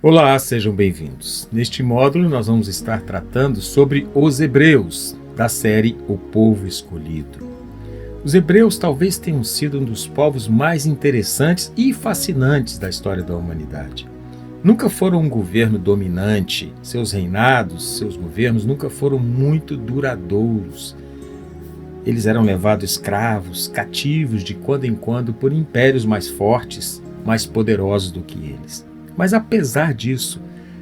Olá, sejam bem-vindos. Neste módulo nós vamos estar tratando sobre os hebreus, da série O Povo Escolhido. Os hebreus talvez tenham sido um dos povos mais interessantes e fascinantes da história da humanidade. Nunca foram um governo dominante, seus reinados, seus governos nunca foram muito duradouros. Eles eram levados escravos, cativos de quando em quando por impérios mais fortes, mais poderosos do que eles. Mas apesar disso,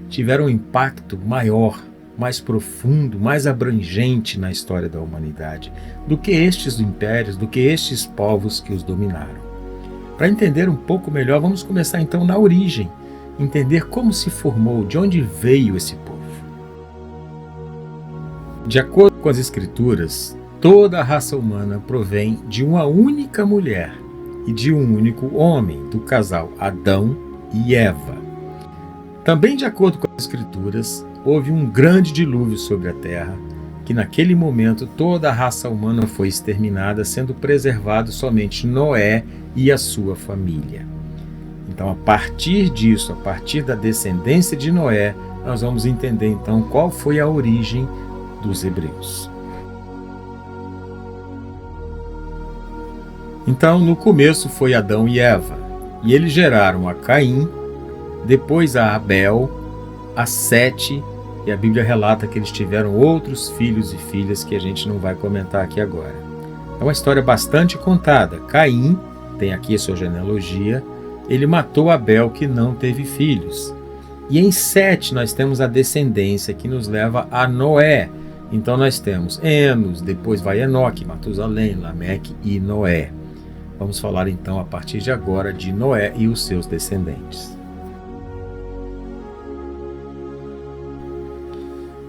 tiveram um impacto maior, mais profundo, mais abrangente na história da humanidade do que estes impérios, do que estes povos que os dominaram. Para entender um pouco melhor, vamos começar então na origem, entender como se formou, de onde veio esse povo. De acordo com as Escrituras, toda a raça humana provém de uma única mulher e de um único homem, do casal Adão e Eva. Também, de acordo com as Escrituras, houve um grande dilúvio sobre a terra, que naquele momento toda a raça humana foi exterminada, sendo preservado somente Noé e a sua família. Então, a partir disso, a partir da descendência de Noé, nós vamos entender então qual foi a origem dos hebreus. Então, no começo foi Adão e Eva, e eles geraram a Caim, depois a Abel, a Sete, e a Bíblia relata que eles tiveram outros filhos e filhas que a gente não vai comentar aqui agora. É uma história bastante contada. Caim, tem aqui a sua genealogia, ele matou Abel, que não teve filhos. E em Sete nós temos a descendência que nos leva a Noé. Então nós temos Enos, depois vai Enoque, Matusalém, Lameque e Noé. Vamos falar então a partir de agora de Noé e os seus descendentes.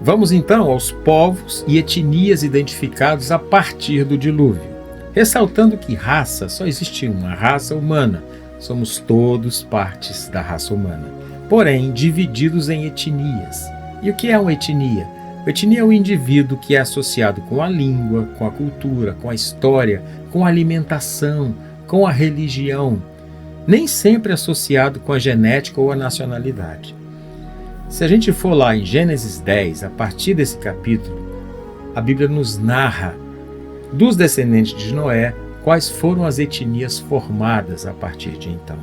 Vamos então aos povos e etnias identificados a partir do dilúvio. Ressaltando que raça, só existe uma raça humana. Somos todos partes da raça humana, porém divididos em etnias. E o que é uma etnia? A etnia é um indivíduo que é associado com a língua, com a cultura, com a história, com a alimentação, com a religião, nem sempre associado com a genética ou a nacionalidade. Se a gente for lá em Gênesis 10, a partir desse capítulo, a Bíblia nos narra dos descendentes de Noé quais foram as etnias formadas a partir de então.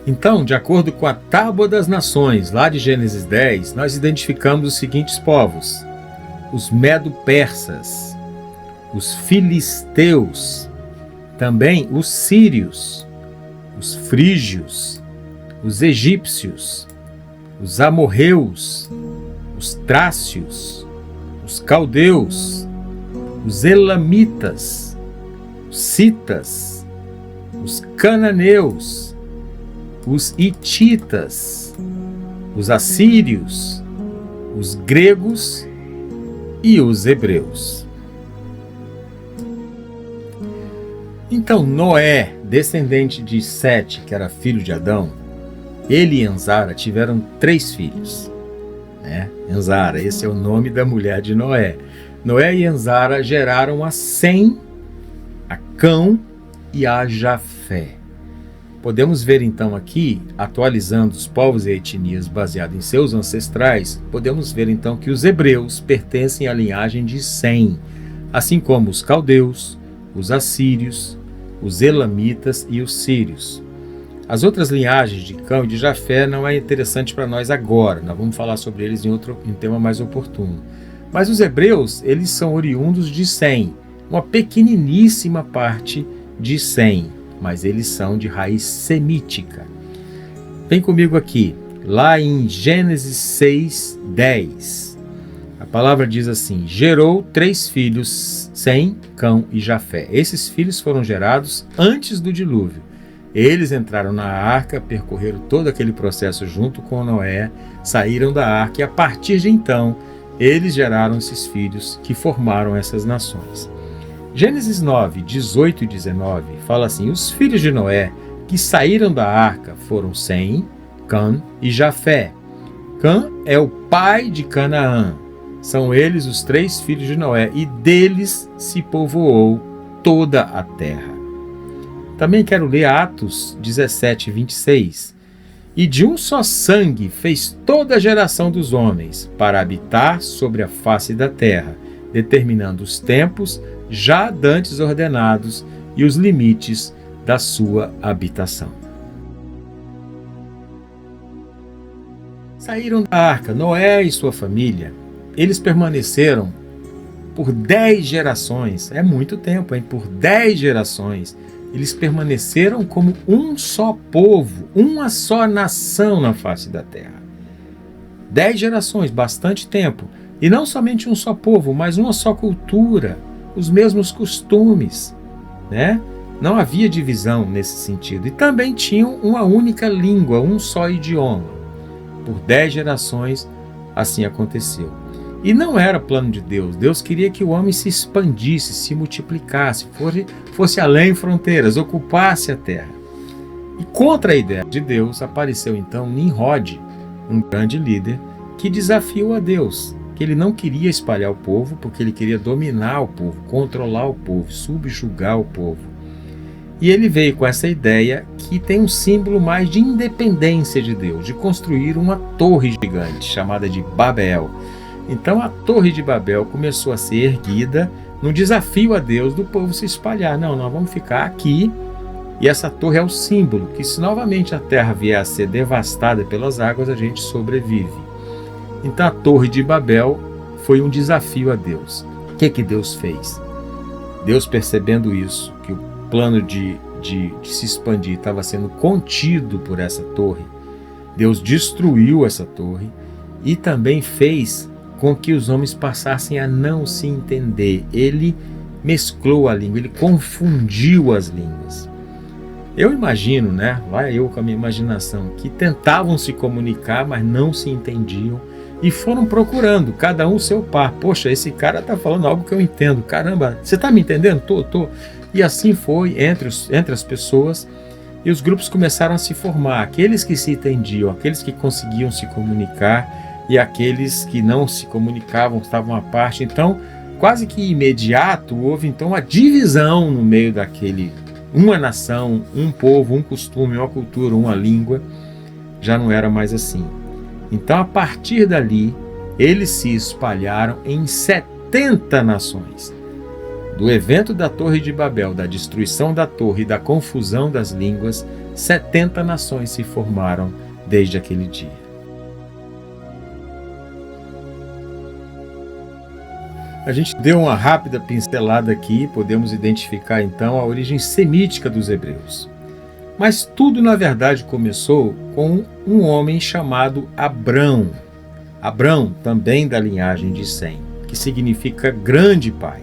Então, de acordo com a Tábua das Nações, lá de Gênesis 10, nós identificamos os seguintes povos: os medo-persas, os filisteus, também os sírios, os frígios, os egípcios, os amorreus, os trácios, os caldeus, os elamitas, os citas, os cananeus, os hititas, os assírios, os gregos e os hebreus. Então Noé, descendente de Sete, que era filho de Adão, ele e Enzara tiveram 3 filhos. Enzara, esse é o nome da mulher de Noé. Noé e Enzara geraram a Sem, a Cão e a Jafé. Podemos ver então aqui, atualizando os povos e etnias baseados em seus ancestrais, podemos ver então que os hebreus pertencem à linhagem de Sem, assim como os caldeus, os assírios, os elamitas e os sírios. As outras linhagens de Cão e de Jafé não é interessante para nós agora, nós vamos falar sobre eles em tema mais oportuno. Mas os hebreus, eles são oriundos de Sem, uma pequeniníssima parte de Sem, mas eles são de raiz semítica. Vem comigo aqui, lá em Gênesis 6:10. A palavra diz assim: gerou 3 filhos, Sem, Cão e Jafé. Esses filhos foram gerados antes do dilúvio. Eles entraram na arca, percorreram todo aquele processo junto com Noé, saíram da arca e a partir de então, eles geraram esses filhos que formaram essas nações. Gênesis 9, 18 e 19 fala assim: os filhos de Noé que saíram da arca foram Sem, Cã e Jafé. Cã é o pai de Canaã. São eles os 3 filhos de Noé, e deles se povoou toda a terra. Também quero ler Atos 17, 26. E de um só sangue fez toda a geração dos homens para habitar sobre a face da terra, determinando os tempos já dantes ordenados e os limites da sua habitação. Saíram da arca Noé e sua família. Eles permaneceram por 10 gerações. É muito tempo, hein? Por 10 gerações. Eles permaneceram como um só povo, uma só nação na face da terra. 10 gerações, bastante tempo. E não somente um só povo, mas uma só cultura, os mesmos costumes, né? Não havia divisão nesse sentido. E também tinham uma única língua, um só idioma. Por 10 gerações, assim aconteceu. E não era plano de Deus. Deus queria que o homem se expandisse, se multiplicasse, fosse além fronteiras, ocupasse a terra. E contra a ideia de Deus apareceu então Nimrod, um grande líder, que desafiou a Deus, que ele não queria espalhar o povo, porque ele queria dominar o povo, controlar o povo, subjugar o povo. E ele veio com essa ideia que tem um símbolo mais de independência de Deus, de construir uma torre gigante, chamada de Babel. Então a Torre de Babel começou a ser erguida no desafio a Deus do povo se espalhar. Não, nós vamos ficar aqui, e essa torre é o símbolo que, se novamente a terra vier a ser devastada pelas águas, a gente sobrevive. Então a Torre de Babel foi um desafio a Deus. O que Deus fez? Deus, percebendo isso, que o plano de se expandir estava sendo contido por essa torre, Deus destruiu essa torre e também fez com que os homens passassem a não se entender. Ele mesclou a língua, ele confundiu as línguas. Eu imagino, né, lá eu com a minha imaginação, que tentavam se comunicar, mas não se entendiam e foram procurando, cada um seu par. Poxa, esse cara está falando algo que eu entendo. Caramba, você está me entendendo? Tô. E assim foi entre as pessoas, e os grupos começaram a se formar. Aqueles que se entendiam, aqueles que conseguiam se comunicar, e aqueles que não se comunicavam, estavam à parte. Então, quase que imediato, houve então a divisão no meio daquele, uma nação, um povo, um costume, uma cultura, uma língua. Já não era mais assim. Então, a partir dali, eles se espalharam em 70 nações. Do evento da Torre de Babel, da destruição da torre e da confusão das línguas, 70 nações se formaram desde aquele dia. A gente deu uma rápida pincelada aqui, podemos identificar então a origem semítica dos hebreus. Mas tudo na verdade começou com um homem chamado Abrão. Abrão, também da linhagem de Sem, que significa grande pai.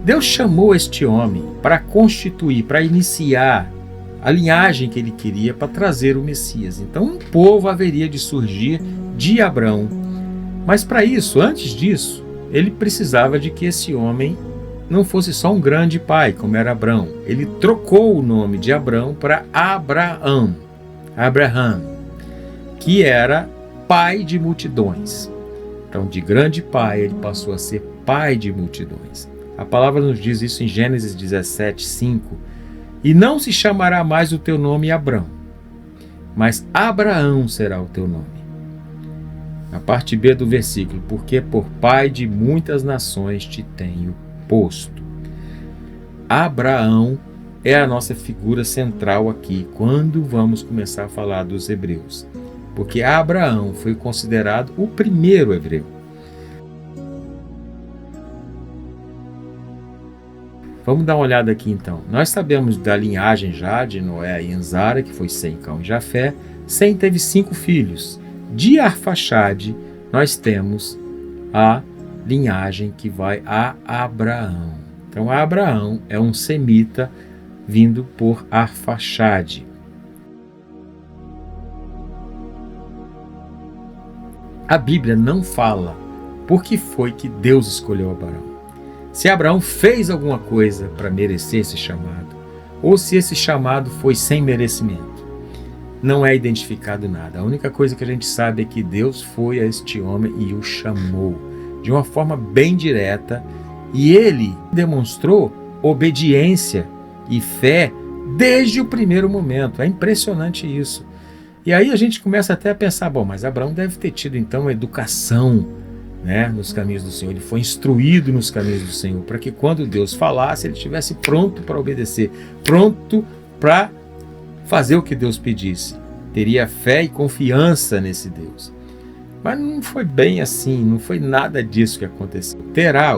Deus chamou este homem para constituir, para iniciar a linhagem que ele queria para trazer o Messias. Então um povo haveria de surgir de Abrão. Mas para isso, antes disso, ele precisava de que esse homem não fosse só um grande pai, como era Abrão. Ele trocou o nome de Abrão para Abraham, que era pai de multidões. Então, de grande pai, ele passou a ser pai de multidões. A palavra nos diz isso em Gênesis 17, 5. E não se chamará mais o teu nome Abrão, mas Abraão será o teu nome. A parte B do versículo, porque por pai de muitas nações te tenho posto. Abraão é a nossa figura central aqui, quando vamos começar a falar dos hebreus. Porque Abraão foi considerado o primeiro hebreu. Vamos dar uma olhada aqui então. Nós sabemos da linhagem já de Noé e Enzara, que foi Sem, Cão e Jafé. Sem teve 5 filhos. De Arfaxade, nós temos a linhagem que vai a Abraão. Então, Abraão é um semita vindo por Arfaxade. A Bíblia não fala por que foi que Deus escolheu Abraão. Se Abraão fez alguma coisa para merecer esse chamado, ou se esse chamado foi sem merecimento. Não é identificado nada. A única coisa que a gente sabe é que Deus foi a este homem e o chamou de uma forma bem direta, e ele demonstrou obediência e fé desde o primeiro momento. É impressionante isso. E aí a gente começa até a pensar, bom, mas Abraão deve ter tido então uma educação, né, nos caminhos do Senhor. Ele foi instruído nos caminhos do Senhor, para que quando Deus falasse, ele estivesse pronto para obedecer, pronto para fazer o que Deus pedisse. Teria fé e confiança nesse Deus. Mas não foi bem assim, não foi nada disso que aconteceu. Tera,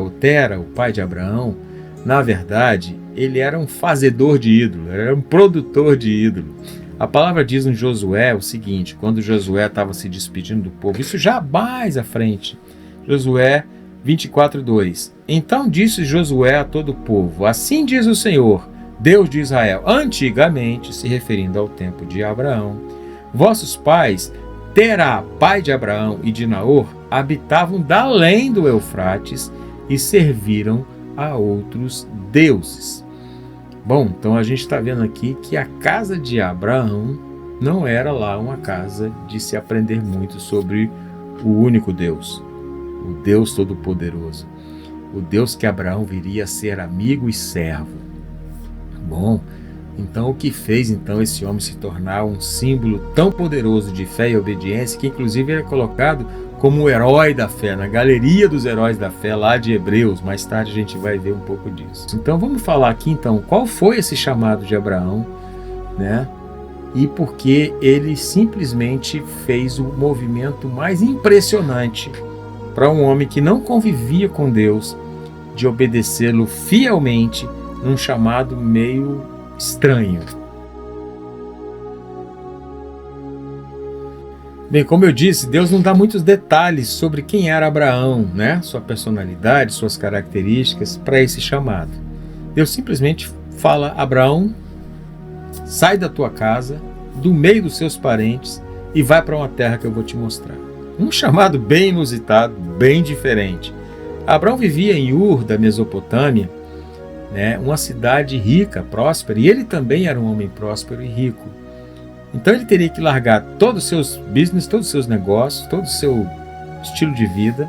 o pai de Abraão, na verdade, ele era um fazedor de ídolo, era um produtor de ídolo. A palavra diz em Josué o seguinte, quando Josué estava se despedindo do povo, isso já mais à frente, Josué 24:2. Então disse Josué a todo o povo, assim diz o Senhor, Deus de Israel, antigamente, se referindo ao tempo de Abraão, vossos pais, Terá, pai de Abraão e de Naor, habitavam da além do Eufrates e serviram a outros deuses. Bom, então a gente está vendo aqui que a casa de Abraão não era lá uma casa de se aprender muito sobre o único Deus, o Deus Todo-Poderoso, o Deus que Abraão viria a ser amigo e servo. Bom, então o que fez então esse homem se tornar um símbolo tão poderoso de fé e obediência, que inclusive ele é colocado como o herói da fé, na galeria dos heróis da fé lá de Hebreus. Mais tarde a gente vai ver um pouco disso. Então vamos falar aqui então qual foi esse chamado de Abraão, né? E porque ele simplesmente fez o movimento mais impressionante para um homem que não convivia com Deus, de obedecê-lo fielmente num chamado meio estranho. Bem, como eu disse, Deus não dá muitos detalhes sobre quem era Abraão, né? Sua personalidade, suas características para esse chamado. Deus simplesmente fala, Abraão, sai da tua casa, do meio dos seus parentes e vai para uma terra que eu vou te mostrar. Um chamado bem inusitado, bem diferente. Abraão vivia em Ur, da Mesopotâmia, né, uma cidade rica, próspera, e ele também era um homem próspero e rico. Então ele teria que largar todos os seus business, todos os seus negócios, todo o seu estilo de vida,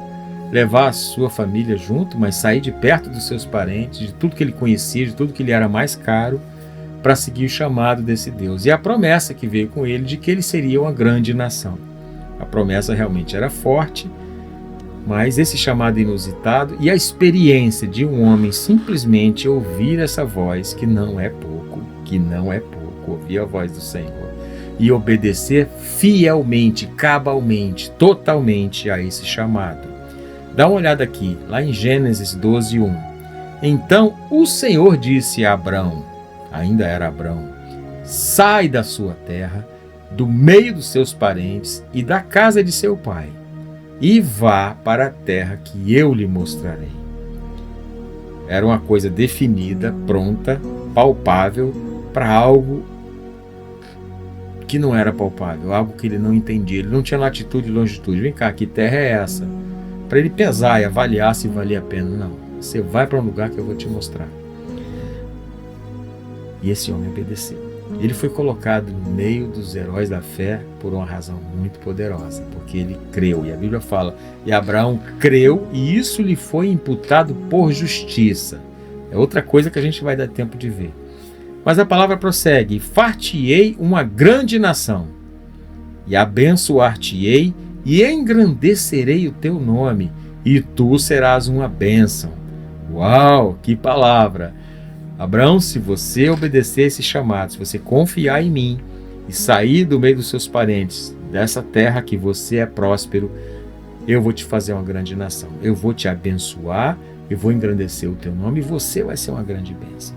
levar a sua família junto, mas sair de perto dos seus parentes, de tudo que ele conhecia, de tudo que lhe era mais caro, para seguir o chamado desse Deus. E a promessa que veio com ele de que ele seria uma grande nação. A promessa realmente era forte, mas esse chamado inusitado e a experiência de um homem simplesmente ouvir essa voz, que não é pouco, ouvir a voz do Senhor e obedecer fielmente, cabalmente, totalmente a esse chamado. Dá uma olhada aqui, lá em Gênesis 12:1. Então o Senhor disse a Abrão, ainda era Abrão, sai da sua terra, do meio dos seus parentes e da casa de seu pai, e vá para a terra que eu lhe mostrarei. Era uma coisa definida, pronta, palpável, para algo que não era palpável, algo que ele não entendia. Ele não tinha latitude e longitude. Vem cá, que terra é essa? Para ele pesar e avaliar se valia a pena. Não, você vai para um lugar que eu vou te mostrar. E esse homem obedeceu. Ele foi colocado no meio dos heróis da fé por uma razão muito poderosa, porque ele creu. E a Bíblia fala, e Abraão creu e isso lhe foi imputado por justiça. É outra coisa que a gente vai dar tempo de ver. Mas a palavra prossegue, far-te-ei uma grande nação, e abençoar-te-ei, e engrandecerei o teu nome, e tu serás uma bênção. Uau, que palavra! Abraão, se você obedecer esse chamado, se você confiar em mim e sair do meio dos seus parentes, dessa terra que você é próspero, eu vou te fazer uma grande nação. Eu vou te abençoar, eu vou engrandecer o teu nome e você vai ser uma grande bênção.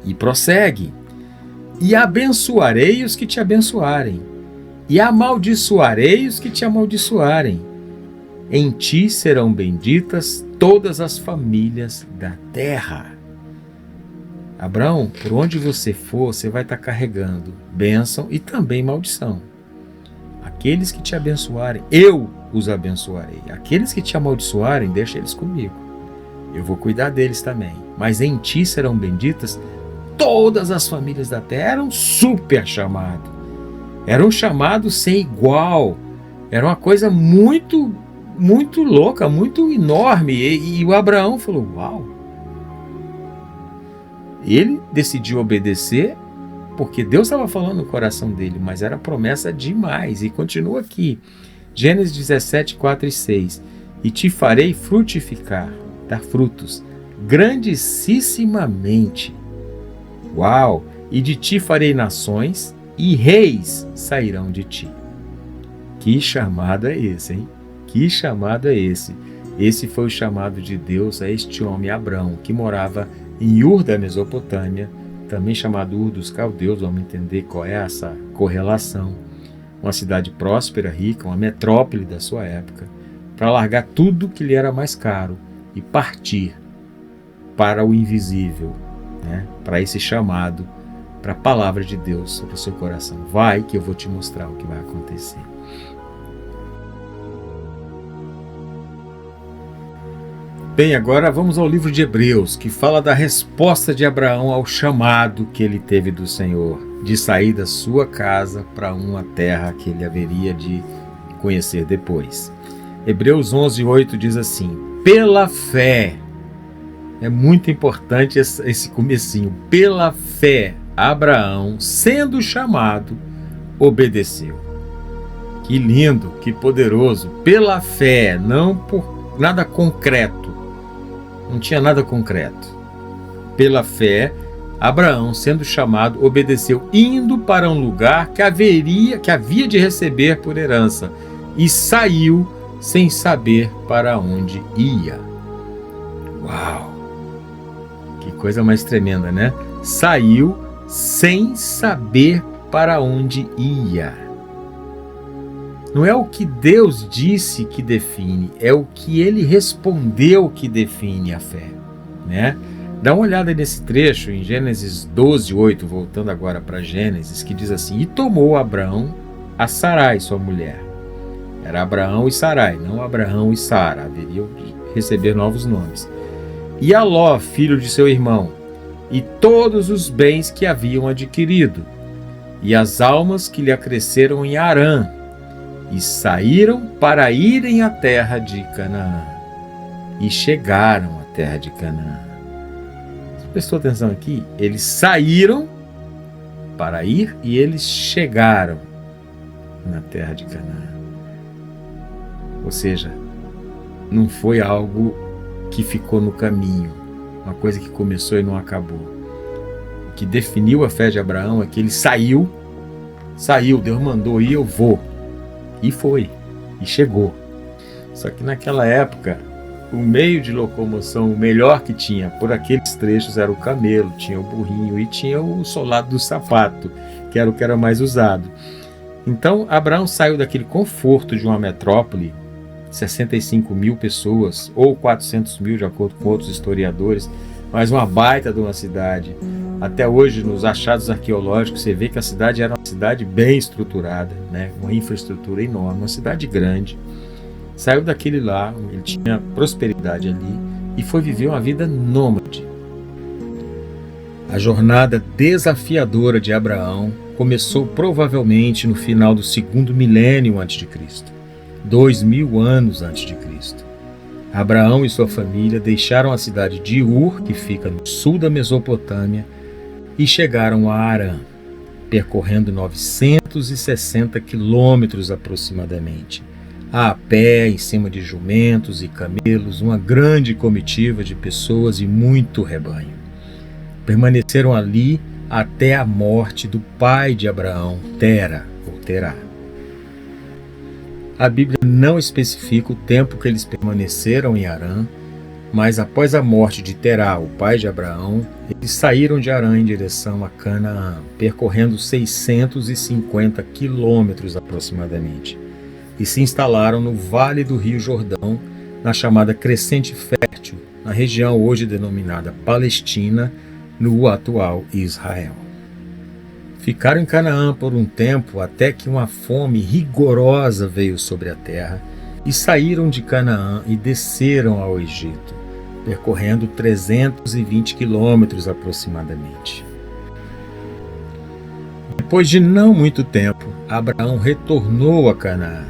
E prossegue. E abençoarei os que te abençoarem, e amaldiçoarei os que te amaldiçoarem. Em ti serão benditas todas as famílias da terra. Abraão, por onde você for, você vai estar carregando bênção e também maldição. Aqueles que te abençoarem, eu os abençoarei. Aqueles que te amaldiçoarem, deixa eles comigo. Eu vou cuidar deles também. Mas em ti serão benditas todas as famílias da terra. Era um super chamado. Era um chamado sem igual. Era uma coisa muito, muito louca, muito enorme. E o Abraão falou, uau. Ele decidiu obedecer porque Deus estava falando no coração dele, mas era promessa demais. E continua aqui, Gênesis 17, 4 e 6. E te farei frutificar, dar frutos, grandissimamente. Uau! E de ti farei nações, e reis sairão de ti. Que chamado é esse, hein? Que chamado é esse? Esse foi o chamado de Deus a este homem Abrão, que morava em Ur da Mesopotâmia, também chamado Ur dos Caldeus. Vamos entender qual é essa correlação. Uma cidade próspera, rica, uma metrópole da sua época, para largar tudo que lhe era mais caro e partir para o invisível, né? Para esse chamado, para a palavra de Deus sobre o seu coração. Vai que eu vou te mostrar o que vai acontecer. Bem, agora vamos ao livro de Hebreus, que fala da resposta de Abraão ao chamado que ele teve do Senhor, de sair da sua casa para uma terra que ele haveria de conhecer depois. Hebreus 11:8 diz assim: pela fé, é muito importante esse comecinho, pela fé, Abraão, sendo chamado, obedeceu. Que lindo, que poderoso, pela fé, não por nada concreto. Não tinha nada concreto. Pela fé, Abraão, sendo chamado, obedeceu, indo para um lugar que havia de receber por herança, e saiu sem saber para onde ia. Uau! Que coisa mais tremenda, né? Saiu sem saber para onde ia. Não é o que Deus disse que define, é o que ele respondeu que define a fé, né? Dá uma olhada nesse trecho em Gênesis 12:8, voltando agora para Gênesis, que diz assim: e tomou Abraão a Sarai, sua mulher. Era Abraão e Sarai, não Abraão e Sara, haveriam de receber novos nomes. E a Ló, filho de seu irmão, e todos os bens que haviam adquirido, e as almas que lhe acresceram em Harã, e saíram para irem à terra de Canaã, e chegaram à terra de Canaã. Você prestou atenção aqui? Eles saíram para ir e eles chegaram na terra de Canaã. Ou seja, não foi algo que ficou no caminho, uma coisa que começou e não acabou. O que definiu a fé de Abraão é que ele saiu, Deus mandou ir, eu vou. E foi, e chegou. Só que naquela época, o meio de locomoção, o melhor que tinha por aqueles trechos era o camelo, tinha o burrinho e tinha o solado do sapato, que era o que era mais usado. Então, Abraão saiu daquele conforto de uma metrópole, 65 mil pessoas, ou 400 mil, de acordo com outros historiadores, mas uma baita de uma cidade. Até hoje, nos achados arqueológicos, você vê que a cidade era uma cidade bem estruturada, né? Uma infraestrutura enorme, uma cidade grande. Saiu daquele lá, ele tinha prosperidade ali, e foi viver uma vida nômade. A jornada desafiadora de Abraão começou provavelmente no final do segundo milênio a.C., 2000 anos antes de Cristo. Abraão e sua família deixaram a cidade de Ur, que fica no sul da Mesopotâmia, e chegaram a Harã, percorrendo 960 quilômetros aproximadamente, a pé, em cima de jumentos e camelos, uma grande comitiva de pessoas e muito rebanho. Permaneceram ali até a morte do pai de Abraão, Tera, ou Terá. A Bíblia não especifica o tempo que eles permaneceram em Harã, mas após a morte de Terá, o pai de Abraão, eles saíram de Harã em direção a Canaã, percorrendo 650 quilômetros aproximadamente, e se instalaram no vale do Rio Jordão, na chamada Crescente Fértil, na região hoje denominada Palestina, no atual Israel. Ficaram em Canaã por um tempo até que uma fome rigorosa veio sobre a terra, e saíram de Canaã e desceram ao Egito, percorrendo 320 quilômetros aproximadamente. Depois de não muito tempo, Abraão retornou a Canaã,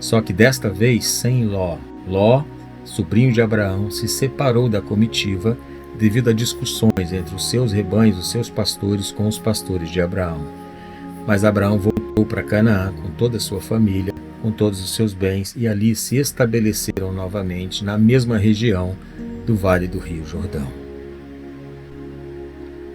só que desta vez sem Ló. Ló, sobrinho de Abraão, se separou da comitiva, devido a discussões entre os seus rebanhos, os seus pastores, com os pastores de Abraão. Mas Abraão voltou para Canaã com toda a sua família, com todos os seus bens, e ali se estabeleceram novamente na mesma região do Vale do Rio Jordão.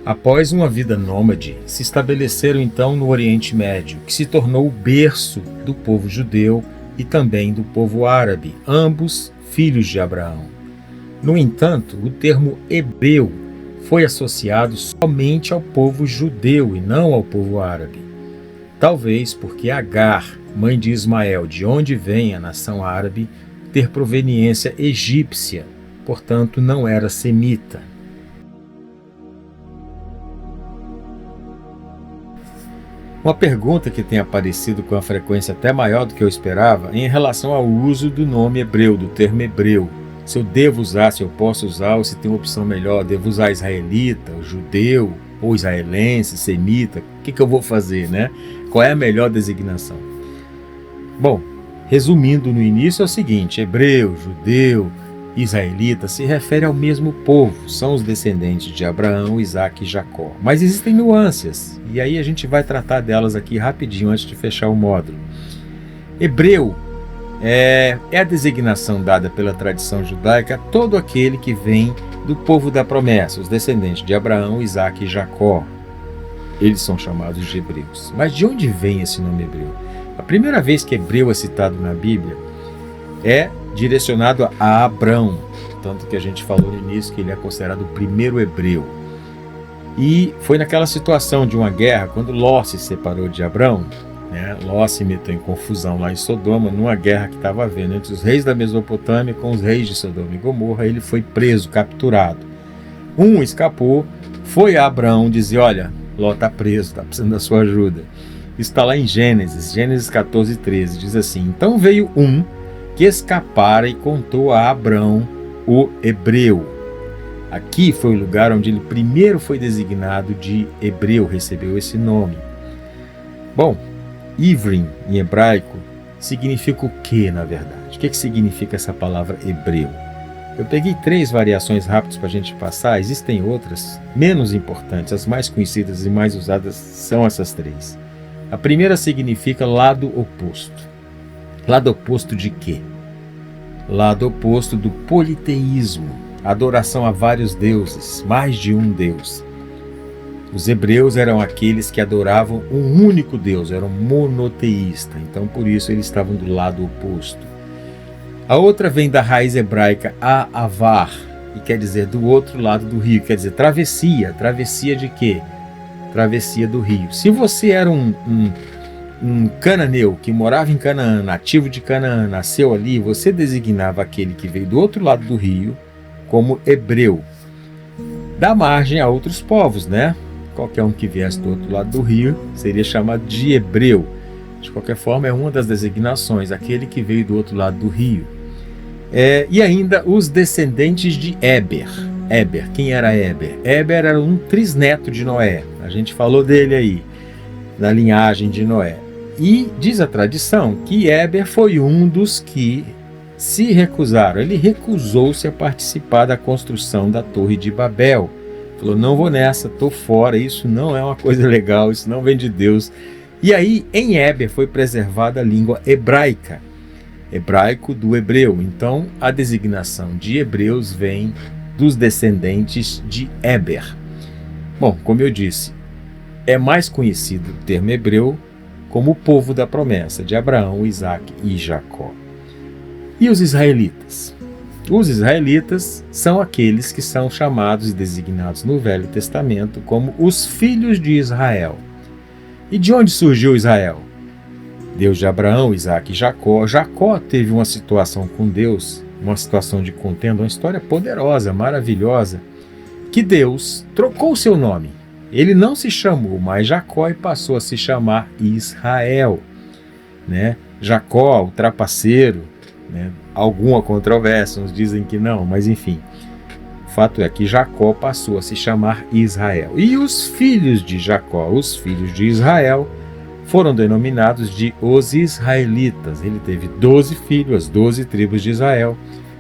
Após uma vida nômade, se estabeleceram então no Oriente Médio, que se tornou o berço do povo judeu e também do povo árabe, ambos filhos de Abraão. No entanto, o termo hebreu foi associado somente ao povo judeu e não ao povo árabe. Talvez porque Agar, mãe de Ismael, de onde vem a nação árabe, ter proveniência egípcia, portanto não era semita. Uma pergunta que tem aparecido com uma frequência até maior do que eu esperava é em relação ao uso do nome hebreu, do termo hebreu. Se eu devo usar, se eu posso usar, ou se tem uma opção melhor, devo usar israelita, judeu, ou israelense, semita, o que eu vou fazer, né? Qual é a melhor designação? Bom, resumindo no início é o seguinte: hebreu, judeu, israelita se refere ao mesmo povo, são os descendentes de Abraão, Isaque e Jacó. Mas existem nuances, e aí a gente vai tratar delas aqui rapidinho antes de fechar o módulo. Hebreu é a designação dada pela tradição judaica a todo aquele que vem do povo da promessa, os descendentes de Abraão, Isaque e Jacó. Eles são chamados de hebreus. Mas de onde vem esse nome hebreu? A primeira vez que hebreu é citado na Bíblia é direcionado a Abrão, tanto que a gente falou no início que ele é considerado o primeiro hebreu. E foi naquela situação de uma guerra, quando Ló se separou de Abrão, né? Ló se meteu em confusão lá em Sodoma, numa guerra que estava havendo entre os reis da Mesopotâmia com os reis de Sodoma e Gomorra. Ele foi preso, capturado. Um escapou, foi a Abrão dizer: olha, Ló está preso, está precisando da sua ajuda. Isso está lá em Gênesis 14, 13, diz assim: então veio um que escapara e contou a Abrão, o hebreu. Aqui foi o lugar onde ele primeiro foi designado de hebreu, recebeu esse nome. Bom, Ivrim, em hebraico, significa o que, na verdade? O que significa essa palavra hebreu? Eu peguei 3 variações rápidas para a gente passar, existem outras menos importantes, as mais conhecidas e mais usadas são essas 3. A primeira significa lado oposto. Lado oposto de quê? Lado oposto do politeísmo, adoração a vários deuses, mais de um Deus. Os hebreus eram aqueles que adoravam um único Deus, eram monoteístas, então por isso eles estavam do lado oposto. A outra vem da raiz hebraica avar, e quer dizer do outro lado do rio, quer dizer travessia. Travessia de quê? Travessia do rio. Se você era um cananeu que morava em Canaã, nativo de Canaã, nasceu ali, você designava aquele que veio do outro lado do rio como hebreu. Dá margem a outros povos, né? Qualquer um que viesse do outro lado do rio seria chamado de hebreu. De qualquer forma, é uma das designações, aquele que veio do outro lado do rio. E ainda os descendentes de Éber. Éber, quem era Éber? Éber era um trisneto de Noé. A gente falou dele aí, na linhagem de Noé. E diz a tradição que Éber foi um dos que se recusaram. Ele recusou-se a participar da construção da Torre de Babel. Falou: não vou nessa, estou fora, isso não é uma coisa legal, isso não vem de Deus. E aí, em Éber foi preservada a língua hebraica, hebraico do hebreu. Então, a designação de hebreus vem dos descendentes de Éber. Bom, como eu disse, é mais conhecido o termo hebreu como o povo da promessa de Abraão, Isaque e Jacó. E os israelitas? Os israelitas são aqueles que são chamados e designados no Velho Testamento como os filhos de Israel. E de onde surgiu Israel? Deus de Abraão, Isaque e Jacó. Jacó teve uma situação com Deus, uma situação de contenda, uma história poderosa, maravilhosa, que Deus trocou seu nome. Ele não se chamou mais Jacó e passou a se chamar Israel, né? Jacó, o trapaceiro, né? Alguma controvérsia, uns dizem que não, mas enfim. O fato é que Jacó passou a se chamar Israel. E os filhos de Jacó, os filhos de Israel, foram denominados de os israelitas. Ele teve 12 filhos, as 12 tribos de Israel,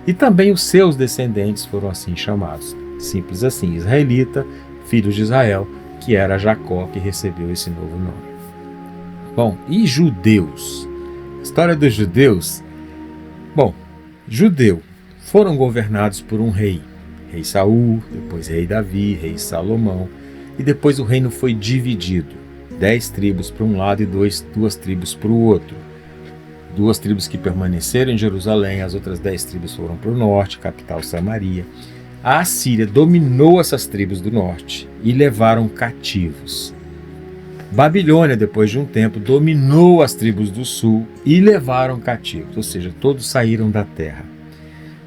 e também os seus descendentes foram assim chamados. Simples assim, israelita, filhos de Israel, que era Jacó que recebeu esse novo nome. Bom, e judeus? A história dos judeus? Bom, judeu foram governados por um rei Saul, depois rei Davi, rei Salomão, e depois o reino foi dividido, 10 tribos para um lado e duas tribos para o outro. 2 tribos que permaneceram em Jerusalém, as outras 10 tribos foram para o norte, capital Samaria. A Assíria dominou essas tribos do norte e levaram cativos. Babilônia, depois de um tempo, dominou as tribos do sul e levaram cativos, ou seja, todos saíram da terra.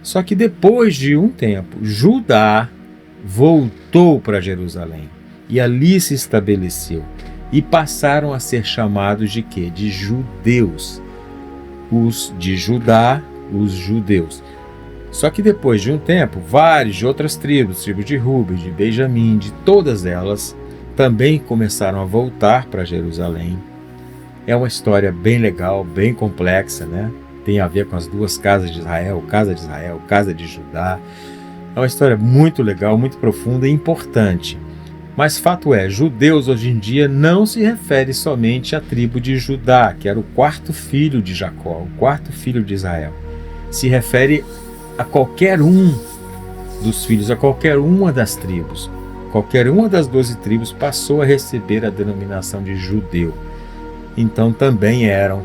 Só que depois de um tempo, Judá voltou para Jerusalém e ali se estabeleceu e passaram a ser chamados de quê? De judeus. Os de Judá, os judeus. Só que depois de um tempo, vários de outras tribos de Rúben, de Benjamim, de todas elas, também começaram a voltar para Jerusalém. É uma história bem legal, bem complexa, né? Tem a ver com as 2 casas de Israel, casa de Judá. É uma história muito legal, muito profunda e importante. Mas fato é, judeus hoje em dia não se refere somente à tribo de Judá, que era o 4º filho de Jacó, o 4º filho de Israel. Se refere a qualquer um dos filhos, a qualquer uma das tribos. Qualquer uma das 12 tribos passou a receber a denominação de judeu. Então também eram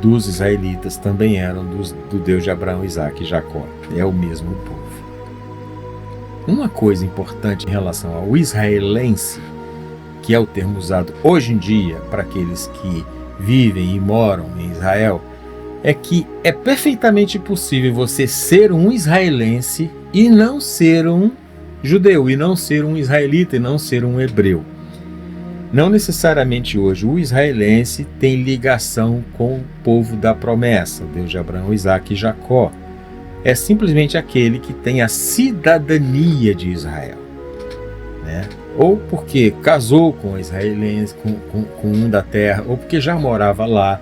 dos israelitas, também eram do Deus de Abraão, Isaque e Jacó. É o mesmo povo. Uma coisa importante em relação ao israelense, que é o termo usado hoje em dia para aqueles que vivem e moram em Israel, é que é perfeitamente possível você ser um israelense e não ser um judeu, e não ser um israelita, e não ser um hebreu. Não necessariamente hoje o israelense tem ligação com o povo da promessa, o Deus de Abraão, Isaque e Jacó. É simplesmente aquele que tem a cidadania de Israel, né? Ou porque casou com israelense, com um da terra, ou porque já morava lá.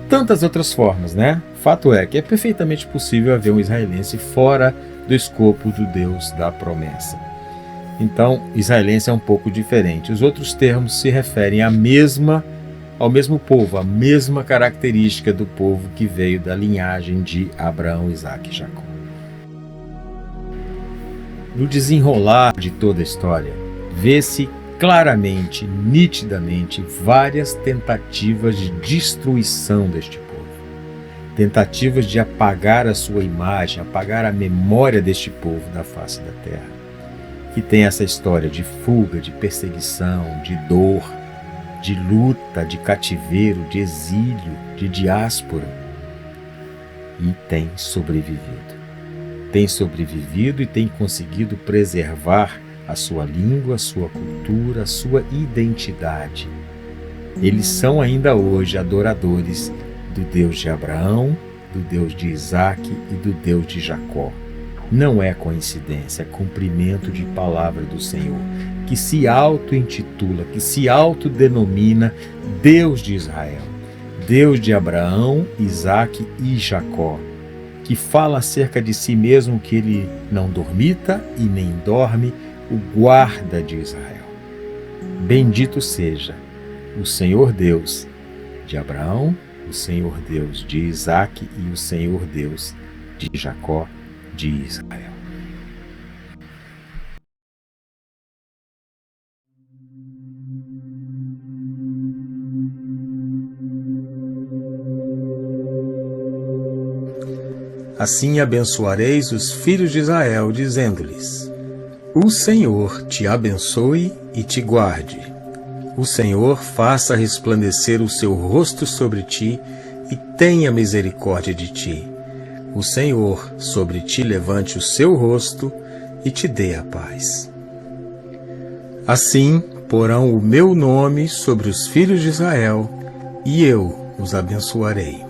Tantas outras formas, né? Fato é que é perfeitamente possível haver um israelense fora do escopo do Deus da promessa. Então, israelense é um pouco diferente. Os outros termos se referem ao mesmo povo, à mesma característica do povo que veio da linhagem de Abraão, Isaque e Jacó. No desenrolar de toda a história, vê-se claramente, nitidamente, várias tentativas de destruição deste povo. Tentativas de apagar a sua imagem, apagar a memória deste povo da face da terra. Que tem essa história de fuga, de perseguição, de dor, de luta, de cativeiro, de exílio, de diáspora. E tem sobrevivido. Tem sobrevivido e tem conseguido preservar a sua língua, a sua cultura, a sua identidade. Eles são ainda hoje adoradores do Deus de Abraão, do Deus de Isaque e do Deus de Jacó. Não é coincidência, é cumprimento de palavra do Senhor, que se auto-intitula, que se autodenomina Deus de Israel, Deus de Abraão, Isaque e Jacó, que fala acerca de si mesmo que ele não dormita e nem dorme, o guarda de Israel. Bendito seja o Senhor Deus de Abraão, o Senhor Deus de Isaque e o Senhor Deus de Jacó, de Israel. Assim abençoareis os filhos de Israel, dizendo-lhes: O Senhor te abençoe e te guarde. O Senhor faça resplandecer o seu rosto sobre ti e tenha misericórdia de ti. O Senhor sobre ti levante o seu rosto e te dê a paz. Assim porão o meu nome sobre os filhos de Israel, e eu os abençoarei.